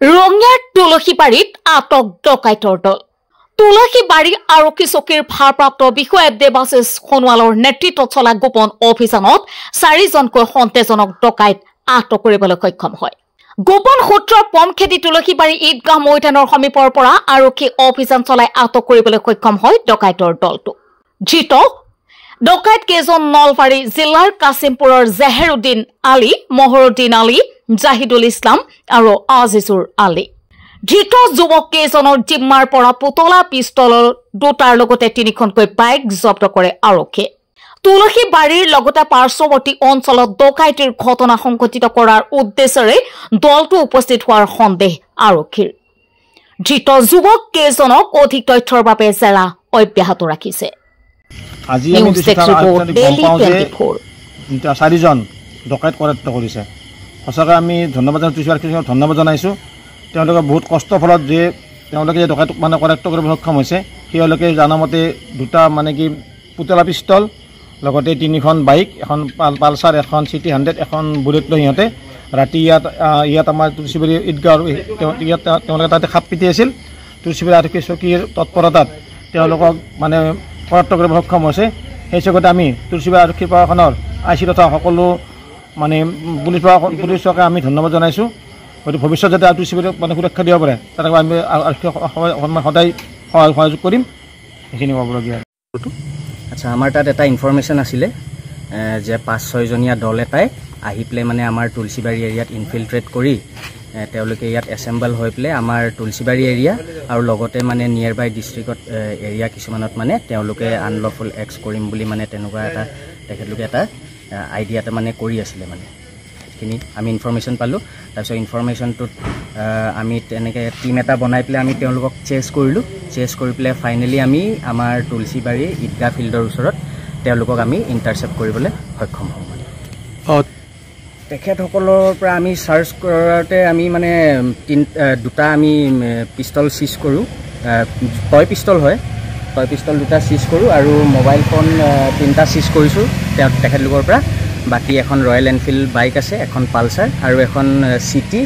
ৰঙিয়াৰ তুলসীবাৰীত আটক ডকাইতৰ দল। তুলসীবাৰী আৰক্ষী চকীৰ ভাৰপ্ৰাপ্ত বিষয়া দেৱাশিষ সোণোৱালৰ নেতৃত্বত চলা গোপন অভিযানত 4জনকৈ সন্দেহজনক ডকাইত আটক কৰিবলৈ সক্ষম হয়। গোপন সূত্ৰৰ পমখেতি তুলসীবাৰী ঈদগাহ মৈদানৰ সমীপৰ পৰা আৰক্ষী অভিযান চলাই আটক কৰিবলৈ সক্ষম হয় ডকাইতৰ দলটো। ধৃত ডকাইত কেইজন নলবাৰী জিলাৰ কাছিমপুৰৰ জেহেৰুদ্দিন আলী, মহৰুদ্দিন আলী, জাহিদুল ইছলাম আৰু আজিজুৰ আলী। ধৃত যুৱক কেইজনৰ জিম্মাৰ পৰা পুতলা পিষ্টলৰ দুটাৰ লগতে 3খনকৈ বাইক জব্দ কৰে আৰক্ষীয়ে। তুলসীবাৰীৰ লগতে পাৰ্শ্বৱৰ্তী অঞ্চলত ডকাইতিৰ ঘটনা সংঘটিত কৰাৰ উদ্দেশ্যেৰে দলটো উপস্থিত হোৱাৰ সন্দেহ আৰক্ষীৰ। ধৃত যুৱক কেইজনক অধিক তথ্যৰ বাবে জেৰা অব্যাহত ৰাখিছে। আজি আমি 4জন ডকাইত কৰায়ত্ব কৰিছে। সঁচাকৈ আমি ধন্যবাদ জনাইছোঁ। তেওঁলোকে বহুত কষ্টৰ ফলত যে তেওঁলোকে ডকাইত কৰায়ত্ব কৰিব সক্ষম হৈছে। তেওঁলোকে জানামতে দুটা পুতলা পিষ্টল, লগতে 3খন বাইক, এখন পালচাৰ, এখন চিটি 100, এখন বুলেট লৈ সিহঁতে ৰাতি ইয়াত আমাৰ তুলসীবাৰী ঈদগাহ ইয়াত তেওঁলোকে তাতে খাপ পিটি আছিল। তুলসীবাৰী আৰক্ষী চকীৰ তৎপৰতাত তেওঁলোকক কৰায়ত্ব কৰিব সক্ষম হৈছে। সেই চকতে আমি তুলসীবাৰী আৰক্ষী প্ৰশাসনৰ IC তথা সকলো পুলিচকে আমি ধন্যবাদ জনাইছোঁ। গতিকে ভৱিষ্যত যাতে তুলসীবাৰীক সুৰক্ষা দিব পাৰে তাক আমি আৰক্ষী সদায় সহযোগ কৰিম। সেইখিনি ক'বলগীয়া। আচ্ছা, আমাৰ তাত এটা ইনফৰমেশ্যন আছিলে যে 5-6জনীয়া দল এটাই আহি পেলাই আমাৰ তুলসীবাৰী এৰিয়াত ইনফিল্ট্ৰেট কৰি তেওঁলোকে ইয়াত এছেম্বল হৈ পেলাই আমাৰ তুলসীবাৰী এৰিয়া আৰু লগতে নিয়াৰ বাই ডিষ্ট্ৰিক্টত এৰিয়া কিছুমানত তেওঁলোকে আনলফুল এক্স কৰিম বুলি তেনেকুৱা এটা তেখেতলোকে এটা আইডিয়া এটা কৰি আছিলে। সেইখিনি আমি ইনফৰমেশ্যন পালোঁ। তাৰপিছত ইনফৰমেশ্যনটোত আমি তেনেকৈ টিম এটা বনাই পেলাই আমি তেওঁলোকক চেছ কৰিলোঁ। চেছ কৰি পেলাই ফাইনেলি আমি আমাৰ তুলসীবাৰী ঈদগাহ ফিল্ডৰ ওচৰত তেওঁলোকক আমি ইণ্টাৰচেপ্ট কৰিবলৈ সক্ষম হওঁ। তেখেতসকলৰ পৰা আমি চাৰ্চ কৰাতে আমি দুটা আমি পিষ্টল চিজ কৰোঁ। টয় পিষ্টল হয়, টয় পিষ্টল দুটা চিজ কৰোঁ আৰু মোবাইল ফোন 3টা চিজ কৰিছোঁ তেখেতলোকৰ পৰা। বাকী এখন ৰয়েল এনফিল্ড বাইক আছে, এখন পালচাৰ আৰু এখন চিটি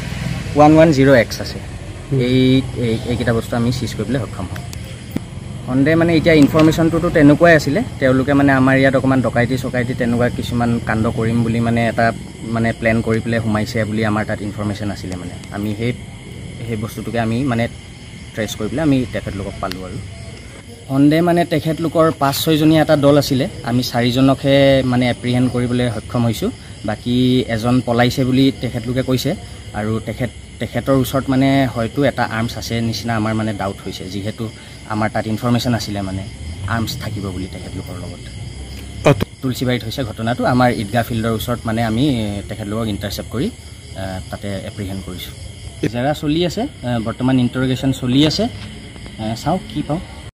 110X আছে। এইকেইটা বস্তু আমি চিজ কৰিবলৈ সক্ষম হওঁ। সন্দেহ এতিয়া ইনফৰমেশ্যনটোতো তেনেকুৱাই আছিলে। তেওঁলোকে আমাৰ ইয়াত অকণমান ডকাইতি তেনেকুৱা কিছুমান কাণ্ড কৰিম বুলি এটা প্লেন কৰি পেলাই সোমাইছে বুলি আমাৰ তাত ইনফৰমেশ্যন আছিলে। আমি সেই বস্তুটোকে আমি ট্ৰেচ কৰি পেলাই আমি তেখেতলোকক পালোঁ। আৰু সন্দেহ তেখেতলোকৰ 5-6জনীয়া এটা দল আছিলে। আমি 4জনকহে এপ্ৰিহেণ্ড কৰিবলৈ সক্ষম হৈছোঁ। বাকী এজন পলাইছে বুলি তেখেতলোকে কৈছে আৰু তেখেতৰ ওচৰত হয়তো এটা আৰ্মছ আছে নিচিনা আমাৰ ডাউট হৈছে, যিহেতু আমাৰ তাত ইনফৰমেশ্যন আছিলে আৰ্মছ থাকিব বুলি তেখেতলোকৰ লগত। তুলসীবাৰীত হৈছে ঘটনাটো। আমাৰ ঈদগাহ ফিল্ডৰ ওচৰত আমি তেখেতলোকক ইণ্টাৰচেপ্ট কৰি তাতে এপ্ৰিহেণ্ড কৰিছোঁ। জেৰা চলি আছে, বৰ্তমান ইণ্টাৰগেশ্যন চলি আছে। চাওঁ কি পাওঁ।